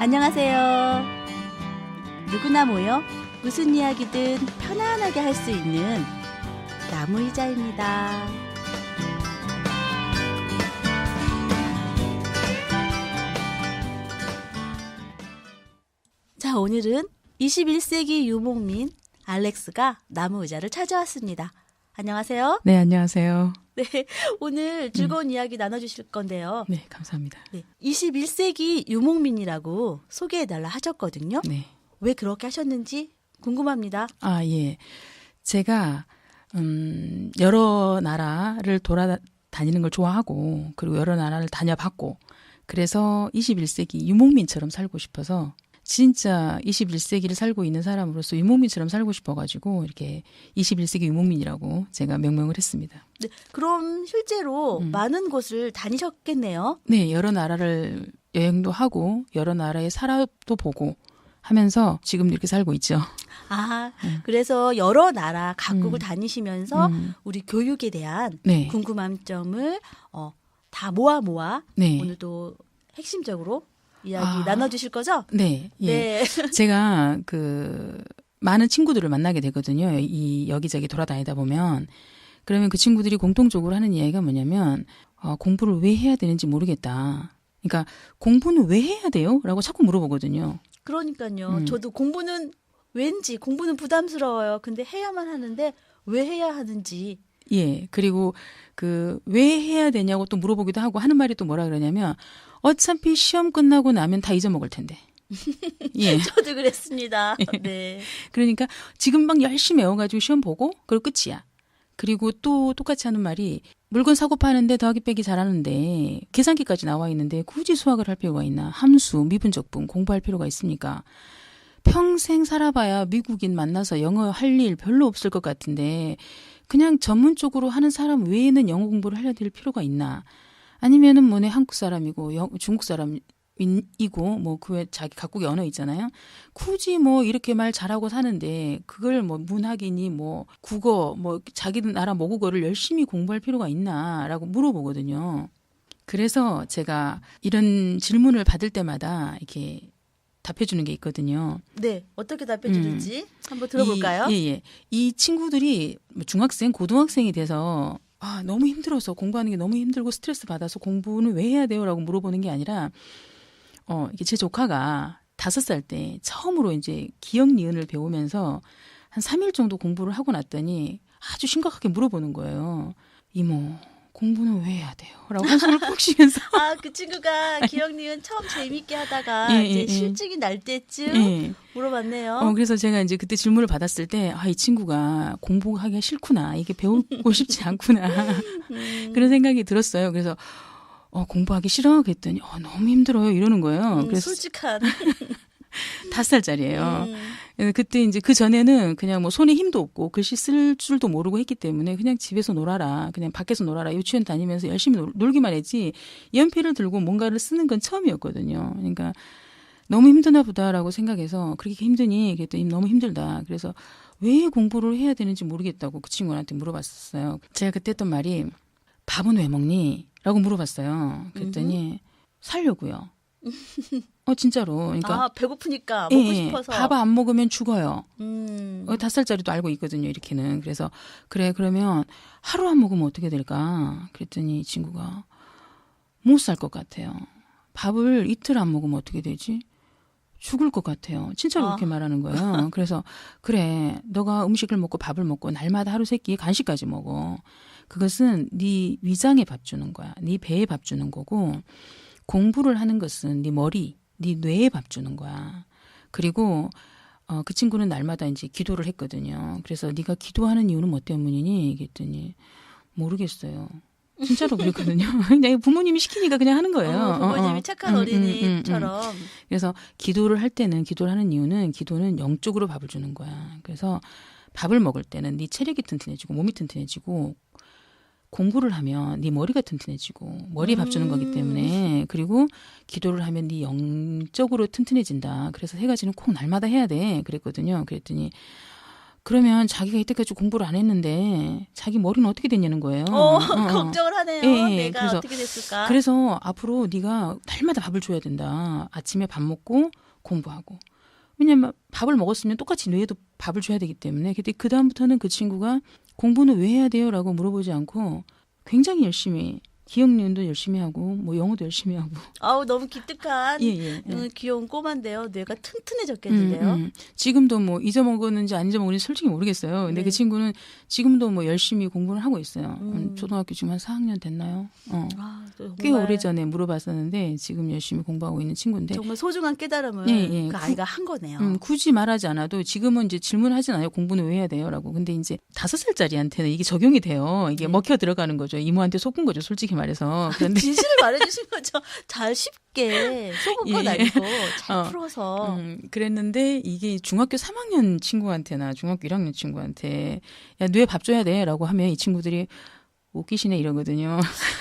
안녕하세요. 누구나 모여 무슨 이야기든 편안하게 할 수 있는 나무의자입니다. 자, 오늘은 21세기 유목민 알렉스가 나무의자를 찾아왔습니다. 안녕하세요. 네, 안녕하세요. 네, 오늘 즐거운 이야기 나눠주실 건데요. 네, 감사합니다. 네, 21세기 유목민이라고 소개해달라 하셨거든요. 네. 왜 그렇게 하셨는지 궁금합니다. 아, 예. 제가 여러 나라를 돌아다니는 걸 좋아하고 그리고 여러 나라를 다녀봤고 그래서 21세기 유목민처럼 살고 싶어서 진짜 21세기를 살고 있는 사람으로서 유목민처럼 살고 싶어가지고 이렇게 21세기 유목민이라고 제가 명명을 했습니다. 네, 그럼 실제로 많은 곳을 다니셨겠네요. 네, 여러 나라를 여행도 하고 여러 나라의 사람도 보고 하면서 지금 이렇게 살고 있죠. 아, 그래서 여러 나라 각국을 다니시면서 우리 교육에 대한 네. 궁금한 점을 다 모아 네. 오늘도 핵심적으로 이야기 나눠주실 거죠? 네. 예. 네. 제가 많은 친구들을 만나게 되거든요. 이 여기저기 돌아다니다 보면. 그러면 그 친구들이 공통적으로 하는 이야기가 뭐냐면 공부를 왜 해야 되는지 모르겠다. 그러니까 공부는 왜 해야 돼요? 라고 자꾸 물어보거든요. 그러니까요. 저도 공부는 부담스러워요. 근데 해야만 하는데 왜 해야 하는지. 예. 그리고 왜 해야 되냐고 또 물어보기도 하고 하는 말이 또 뭐라 그러냐면 어차피 시험 끝나고 나면 다 잊어먹을 텐데. 예. 저도 그랬습니다. 네. 그러니까 지금 막 열심히 외워가지고 시험 보고 그리고 끝이야. 그리고 또 똑같이 하는 말이 물건 사고 파는데 더하기 빼기 잘하는데 계산기까지 나와 있는데 굳이 수학을 할 필요가 있나. 함수, 미분적분 공부할 필요가 있습니까? 평생 살아봐야 미국인 만나서 영어 할 일 별로 없을 것 같은데 그냥 전문적으로 하는 사람 외에는 영어 공부를 하려 될 필요가 있나. 아니면은 뭐네 한국 사람이고 중국 사람이고 뭐 그 외 자기 각국의 언어 있잖아요. 굳이 뭐 이렇게 말 잘하고 사는데 그걸 뭐 문학이니 뭐 국어 뭐 자기 나라 모국어를 열심히 공부할 필요가 있나라고 물어보거든요. 그래서 제가 이런 질문을 받을 때마다 이렇게 답해주는 게 있거든요. 네, 어떻게 답해주는지 한번 들어볼까요? 예. 이 친구들이 중학생, 고등학생이 돼서 너무 힘들어서 공부하는 게 너무 힘들고 스트레스 받아서 공부는 왜 해야 돼요? 라고 물어보는 게 아니라 이게 제 조카가 5살 때 처음으로 이제 기억 니은을 배우면서 한 3일 정도 공부를 하고 났더니 아주 심각하게 물어보는 거예요. 이모, 공부는 왜 해야 돼요? 라고 한숨을 푹 쉬면서. 그 친구가 기억 니은 처음 재밌게 하다가 이제 실증이 날 때쯤 물어봤네요. 그래서 제가 이제 그때 질문을 받았을 때, 이 친구가 공부하기가 싫구나. 이게 배우고 싶지 않구나. 그런 생각이 들었어요. 그래서, 공부하기 싫어? 그랬더니, 너무 힘들어요. 이러는 거예요. 그래서 솔직한. 5살짜리예요. 그때 이제 그 전에는 그냥 뭐 손에 힘도 없고 글씨 쓸 줄도 모르고 했기 때문에 그냥 집에서 놀아라. 그냥 밖에서 놀아라. 유치원 다니면서 열심히 놀기만 했지 연필을 들고 뭔가를 쓰는 건 처음이었거든요. 그러니까 너무 힘드나 보다라고 생각해서 그렇게 힘드니? 그랬더니 너무 힘들다. 그래서 왜 공부를 해야 되는지 모르겠다고 그 친구한테 물어봤었어요. 제가 그때 했던 말이 밥은 왜 먹니? 라고 물어봤어요. 그랬더니 살려고요. 진짜로. 그러니까 배고프니까 먹고 싶어서. 밥 안 먹으면 죽어요. 5살짜리도 알고 있거든요. 이렇게는. 그래서 그래 그러면 하루 안 먹으면 어떻게 될까? 그랬더니 이 친구가 못 살 것 같아요. 밥을 이틀 안 먹으면 어떻게 되지? 죽을 것 같아요. 진짜로 그렇게 말하는 거예요. 그래서 그래 너가 음식을 먹고 밥을 먹고 날마다 하루 세 끼 간식까지 먹어. 그것은 네 위장에 밥 주는 거야. 네 배에 밥 주는 거고 공부를 하는 것은 네 머리, 네 뇌에 밥 주는 거야. 그리고 그 친구는 날마다 이제 기도를 했거든요. 그래서 네가 기도하는 이유는 뭐 때문이니? 그랬더니 모르겠어요. 진짜로 그랬거든요. 그냥 부모님이 시키니까 그냥 하는 거예요. 부모님이 착한 어린이처럼. 그래서 기도를 할 때는 기도를 하는 이유는 기도는 영적으로 밥을 주는 거야. 그래서 밥을 먹을 때는 네 체력이 튼튼해지고 몸이 튼튼해지고 공부를 하면 네 머리가 튼튼해지고 머리에 밥 주는 거기 때문에 그리고 기도를 하면 네 영적으로 튼튼해진다. 그래서 3가지는 꼭 날마다 해야 돼. 그랬거든요. 그랬더니 그러면 자기가 이때까지 공부를 안 했는데 자기 머리는 어떻게 됐냐는 거예요. 걱정을 하네요. 예, 내가 그래서, 어떻게 됐을까? 그래서 앞으로 네가 날마다 밥을 줘야 된다. 아침에 밥 먹고 공부하고. 왜냐면 밥을 먹었으면 똑같이 뇌에도 밥을 줘야 되기 때문에. 근데 그 다음부터는 그 친구가 공부는 왜 해야 돼요? 라고 물어보지 않고 굉장히 열심히 기억 니은도 열심히 하고 뭐 영어도 열심히 하고. 아우 너무 기특한 예. 귀여운 꼬마인데요. 뇌가 튼튼해졌겠는데요. 지금도 뭐 잊어먹었는지 안 잊어먹었는지 솔직히 모르겠어요. 근데 네. 그 친구는 지금도 뭐 열심히 공부를 하고 있어요. 초등학교 지금 한 4학년 됐나요? 정말, 꽤 오래전에 물어봤었는데 지금 열심히 공부하고 있는 친구인데 정말 소중한 깨달음을 예. 그 아이가 한 거네요. 굳이 말하지 않아도 지금은 이제 질문하진 않아요. 공부는 왜 해야 돼요? 라고. 근데 이제 5살짜리한테는 이게 적용이 돼요. 이게 먹혀 들어가는 거죠. 이모한테 속은 거죠. 솔직히 말해서. 그런데 진실을 말해주신 거죠. 잘 쉽게 속은 건 예. 아니고 잘 풀어서. 그랬는데 이게 중학교 3학년 친구한테나 중학교 1학년 친구한테 야, 뇌 밥 줘야 돼 라고 하면 이 친구들이 웃기시네 이러거든요.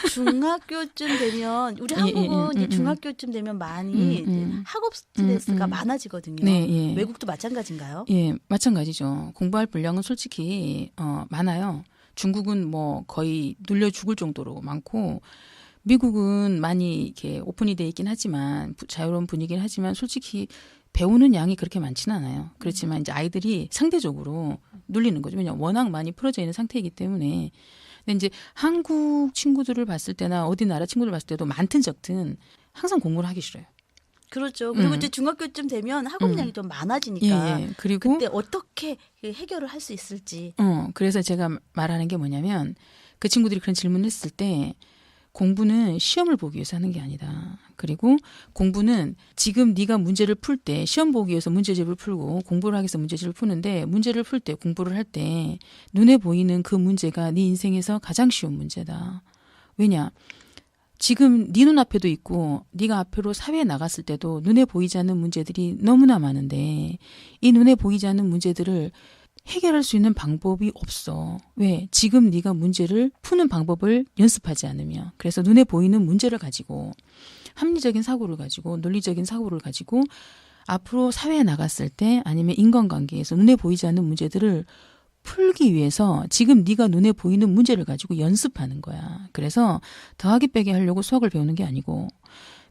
중학교쯤 되면 우리 한국은 이제 중학교쯤 되면 많이 이제 학업 스트레스가 많아지거든요. 네, 예. 외국도 마찬가지인가요? 예, 마찬가지죠. 공부할 분량은 솔직히 많아요. 중국은 뭐 거의 눌려 죽을 정도로 많고 미국은 많이 이렇게 오픈이 돼 있긴 하지만 자유로운 분위기긴 하지만 솔직히 배우는 양이 그렇게 많지는 않아요. 그렇지만 이제 아이들이 상대적으로 눌리는 거죠. 왜냐하면 워낙 많이 풀어져 있는 상태이기 때문에. 근데 이제 한국 친구들을 봤을 때나 어디 나라 친구들 봤을 때도 많든 적든 항상 공부를 하기 싫어요. 그렇죠. 그리고 이제 중학교쯤 되면 학업량이 좀 많아지니까 예. 그리고 그때 어떻게 해결을 할 수 있을지. 그래서 제가 말하는 게 뭐냐면 그 친구들이 그런 질문을 했을 때 공부는 시험을 보기 위해서 하는 게 아니다. 그리고 공부는 지금 네가 문제를 풀 때 시험 보기 위해서 문제집을 풀고 공부를 하기 위해서 문제집을 푸는데 문제를 풀 때 공부를 할 때 눈에 보이는 그 문제가 네 인생에서 가장 쉬운 문제다. 왜냐? 지금 네 눈앞에도 있고 네가 앞으로 사회에 나갔을 때도 눈에 보이지 않는 문제들이 너무나 많은데 이 눈에 보이지 않는 문제들을 해결할 수 있는 방법이 없어. 왜? 지금 네가 문제를 푸는 방법을 연습하지 않으면. 그래서 눈에 보이는 문제를 가지고 합리적인 사고를 가지고 논리적인 사고를 가지고 앞으로 사회에 나갔을 때 아니면 인간관계에서 눈에 보이지 않는 문제들을 풀기 위해서 지금 네가 눈에 보이는 문제를 가지고 연습하는 거야. 그래서 더하기 빼기 하려고 수학을 배우는 게 아니고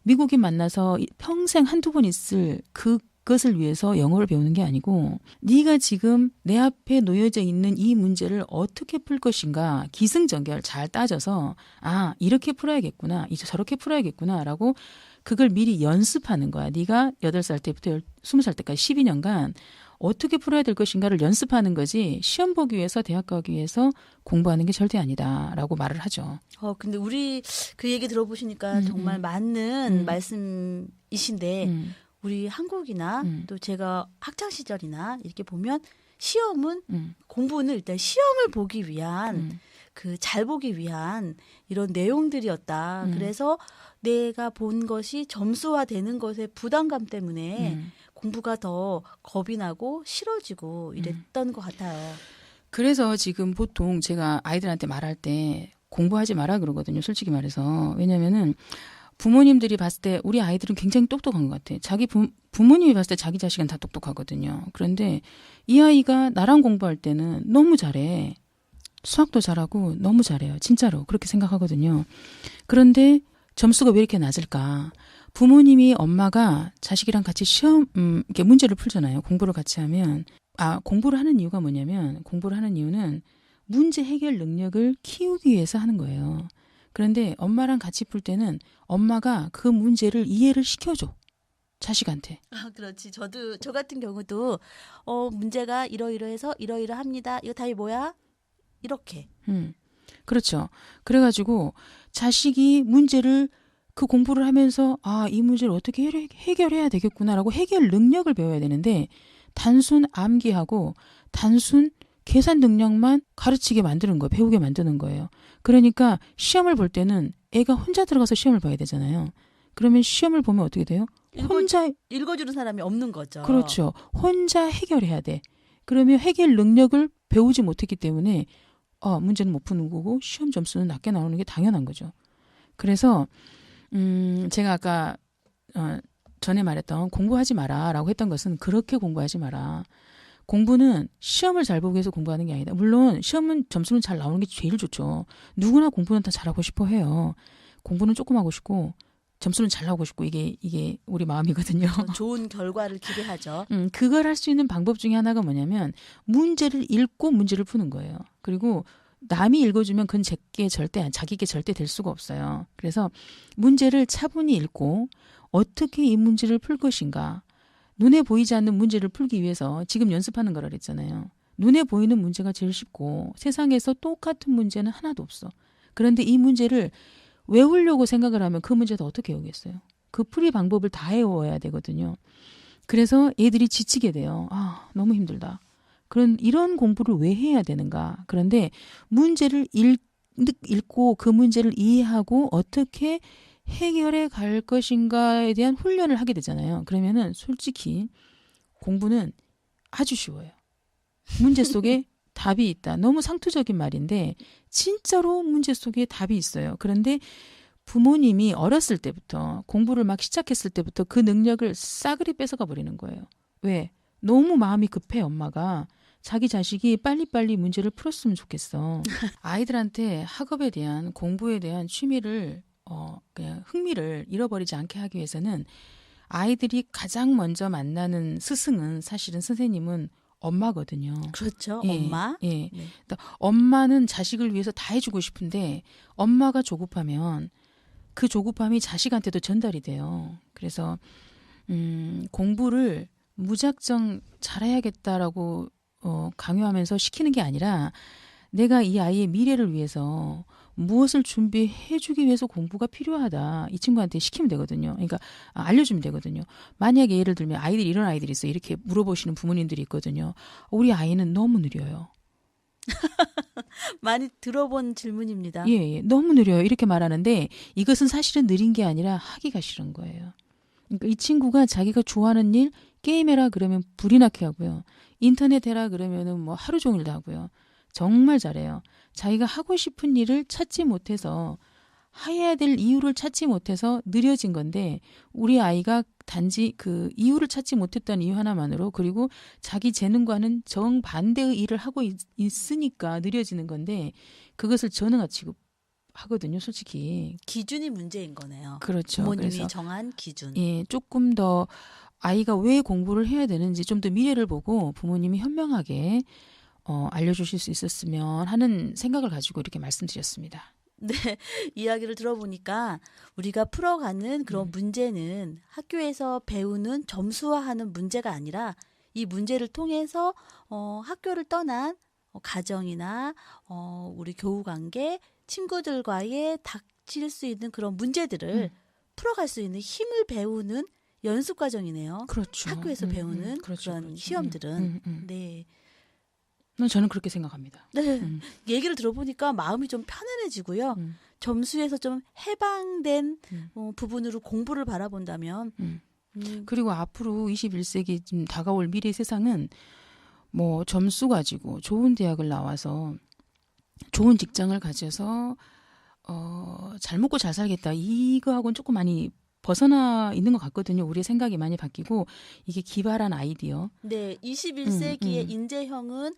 미국인 만나서 평생 한두 번 있을 그것을 위해서 영어를 배우는 게 아니고 네가 지금 내 앞에 놓여져 있는 이 문제를 어떻게 풀 것인가 기승전결 잘 따져서 아 이렇게 풀어야겠구나 이제 저렇게 풀어야겠구나 라고 그걸 미리 연습하는 거야. 네가 8살 때부터 20살 때까지 12년간 어떻게 풀어야 될 것인가를 연습하는 거지 시험 보기 위해서 대학 가기 위해서 공부하는 게 절대 아니다라고 말을 하죠. 근데 우리 그 얘기 들어보시니까 정말 맞는 말씀이신데 우리 한국이나 또 제가 학창 시절이나 이렇게 보면 시험은 공부는 일단 시험을 보기 위한 그 잘 보기 위한 이런 내용들이었다. 그래서 내가 본 것이 점수화되는 것의 부담감 때문에 공부가 더 겁이 나고 싫어지고 이랬던 것 같아요. 그래서 지금 보통 제가 아이들한테 말할 때 공부하지 마라 그러거든요. 솔직히 말해서. 왜냐면은 부모님들이 봤을 때 우리 아이들은 굉장히 똑똑한 것 같아. 자기 부모님이 봤을 때 자기 자식은 다 똑똑하거든요. 그런데 이 아이가 나랑 공부할 때는 너무 잘해. 수학도 잘하고 너무 잘해요. 진짜로 그렇게 생각하거든요. 그런데 점수가 왜 이렇게 낮을까? 부모님이 엄마가 자식이랑 같이 시험 이렇게 문제를 풀잖아요. 공부를 같이 하면 공부를 하는 이유가 뭐냐면 공부를 하는 이유는 문제 해결 능력을 키우기 위해서 하는 거예요. 그런데 엄마랑 같이 풀 때는 엄마가 그 문제를 이해를 시켜줘. 자식한테. 그렇지. 저 같은 경우도 문제가 이러이러해서 이러이러합니다. 이거 답이 뭐야? 이렇게. 그렇죠. 그래가지고 자식이 문제를 그 공부를 하면서 이 문제를 어떻게 해결해야 되겠구나라고 해결 능력을 배워야 되는데 단순 암기하고 단순 계산 능력만 가르치게 만드는 거예요. 배우게 만드는 거예요. 그러니까 시험을 볼 때는 애가 혼자 들어가서 시험을 봐야 되잖아요. 그러면 시험을 보면 어떻게 돼요? 혼자 읽어주는 사람이 없는 거죠. 그렇죠. 혼자 해결해야 돼. 그러면 해결 능력을 배우지 못했기 때문에 문제는 못 푸는 거고 시험 점수는 낮게 나오는 게 당연한 거죠. 그래서 제가 아까 전에 말했던 공부하지 마라라고 했던 것은 그렇게 공부하지 마라. 공부는 시험을 잘 보기 위해서 공부하는 게 아니다. 물론 시험은 점수는 잘 나오는 게 제일 좋죠. 누구나 공부는 다 잘하고 싶어 해요. 공부는 조금 하고 싶고 점수는 잘 나오고 싶고 이게 우리 마음이거든요. 좋은 결과를 기대하죠. 그걸 할 수 있는 방법 중에 하나가 뭐냐면 문제를 읽고 문제를 푸는 거예요. 그리고 남이 읽어주면 그건 자기게 절대 될 수가 없어요. 그래서 문제를 차분히 읽고 어떻게 이 문제를 풀 것인가. 눈에 보이지 않는 문제를 풀기 위해서 지금 연습하는 거라 그랬잖아요. 눈에 보이는 문제가 제일 쉽고 세상에서 똑같은 문제는 하나도 없어. 그런데 이 문제를 외우려고 생각을 하면 그 문제도 어떻게 외우겠어요? 그 풀이 방법을 다 외워야 되거든요. 그래서 애들이 지치게 돼요. 너무 힘들다. 이런 공부를 왜 해야 되는가? 그런데 문제를 읽고 그 문제를 이해하고 어떻게 해결해 갈 것인가에 대한 훈련을 하게 되잖아요. 그러면은 솔직히 공부는 아주 쉬워요. 문제 속에 답이 있다. 너무 상투적인 말인데 진짜로 문제 속에 답이 있어요. 그런데 부모님이 어렸을 때부터 공부를 막 시작했을 때부터 그 능력을 싸그리 뺏어가 버리는 거예요. 왜? 너무 마음이 급해 엄마가. 자기 자식이 빨리빨리 문제를 풀었으면 좋겠어. 아이들한테 학업에 대한 공부에 대한 취미를 그냥 흥미를 잃어버리지 않게 하기 위해서는 아이들이 가장 먼저 만나는 스승은 사실은 선생님은 엄마거든요. 그렇죠. 예, 엄마. 예. 네. 엄마는 자식을 위해서 다 해주고 싶은데 엄마가 조급하면 그 조급함이 자식한테도 전달이 돼요. 그래서 공부를 무작정 잘해야겠다라고 강요하면서 시키는 게 아니라 내가 이 아이의 미래를 위해서 무엇을 준비해주기 위해서 공부가 필요하다. 이 친구한테 시키면 되거든요. 그러니까 알려주면 되거든요. 만약에 예를 들면 이런 아이들이 있어요. 이렇게 물어보시는 부모님들이 있거든요. 우리 아이는 너무 느려요. 많이 들어본 질문입니다. 예, 너무 느려요. 이렇게 말하는데 이것은 사실은 느린 게 아니라 하기가 싫은 거예요. 그러니까 이 친구가 자기가 좋아하는 일 게임해라 그러면 불이 나게 하고요. 인터넷 해라 그러면은 뭐 하루 종일 다 하고요. 정말 잘해요. 자기가 하고 싶은 일을 찾지 못해서 해야 될 이유를 찾지 못해서 느려진 건데 우리 아이가 단지 그 이유를 찾지 못했다는 이유 하나만으로 그리고 자기 재능과는 정반대의 일을 하고 있으니까 느려지는 건데 그것을 전능화 취급하거든요. 솔직히. 기준이 문제인 거네요. 그렇죠. 부모님이 그래서, 정한 기준. 예, 조금 더 아이가 왜 공부를 해야 되는지 좀 더 미래를 보고 부모님이 현명하게 알려주실 수 있었으면 하는 생각을 가지고 이렇게 말씀드렸습니다. 네, 이야기를 들어보니까 우리가 풀어가는 그런 문제는 학교에서 배우는 점수화하는 문제가 아니라 이 문제를 통해서 학교를 떠난 가정이나 우리 교우관계, 친구들과의 닥칠 수 있는 그런 문제들을 풀어갈 수 있는 힘을 배우는 연습 과정이네요. 그렇죠. 학교에서 배우는 그렇죠, 그런 그렇죠. 시험들은. 네. 저는 그렇게 생각합니다. 네. 얘기를 들어보니까 마음이 좀 편안해지고요. 점수에서 좀 해방된 부분으로 공부를 바라본다면. 그리고 앞으로 21세기 좀 다가올 미래 세상은 뭐 점수 가지고 좋은 대학을 나와서 좋은 직장을 가져서 잘 먹고 잘 살겠다. 이거하고는 조금 많이 벗어나 있는 것 같거든요. 우리의 생각이 많이 바뀌고 이게 기발한 아이디어. 네, 21세기의 인재형은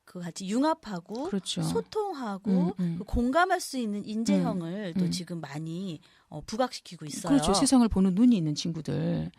그 같이 융합하고 그렇죠. 소통하고 그 공감할 수 있는 인재형을 또 지금 많이 부각시키고 있어요. 그렇죠. 세상을 보는 눈이 있는 친구들.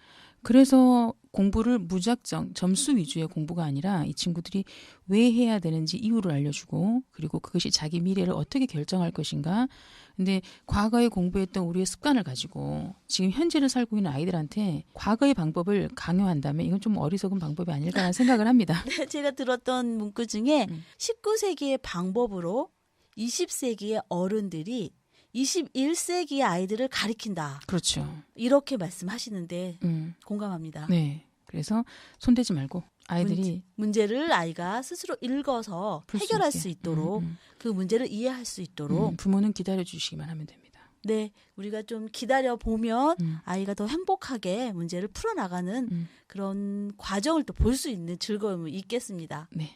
그래서 공부를 무작정 점수 위주의 공부가 아니라 이 친구들이 왜 해야 되는지 이유를 알려주고 그리고 그것이 자기 미래를 어떻게 결정할 것인가. 근데 과거에 공부했던 우리의 습관을 가지고 지금 현재를 살고 있는 아이들한테 과거의 방법을 강요한다면 이건 좀 어리석은 방법이 아닐까라는 생각을 합니다. 네, 제가 들었던 문구 중에 19세기의 방법으로 20세기의 어른들이 21세기의 아이들을 가리킨다. 그렇죠. 이렇게 말씀하시는데 공감합니다. 네. 그래서 손대지 말고 아이들이 문제를 아이가 스스로 읽어서 해결할 수 있도록 그 문제를 이해할 수 있도록 부모는 기다려주시기만 하면 됩니다. 네, 우리가 좀 기다려 보면 아이가 더 행복하게 문제를 풀어나가는 그런 과정을 또 볼 수 있는 즐거움이 있겠습니다. 네.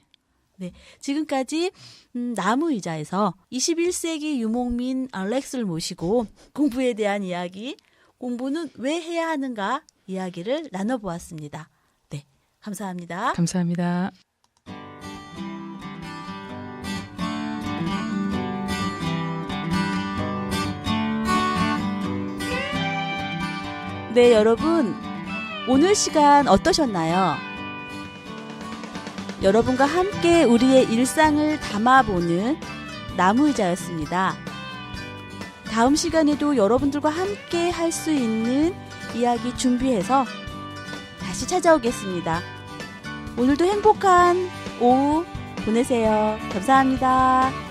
네, 지금까지 나무의자에서 21세기 유목민 알렉스를 모시고 공부에 대한 이야기, 공부는 왜 해야 하는가 이야기를 나눠보았습니다. 네, 감사합니다. 감사합니다. 네, 여러분. 오늘 시간 어떠셨나요? 여러분과 함께 우리의 일상을 담아보는 나무의자였습니다. 다음 시간에도 여러분들과 함께 할 수 있는 이야기 준비해서 다시 찾아오겠습니다. 오늘도 행복한 오후 보내세요. 감사합니다.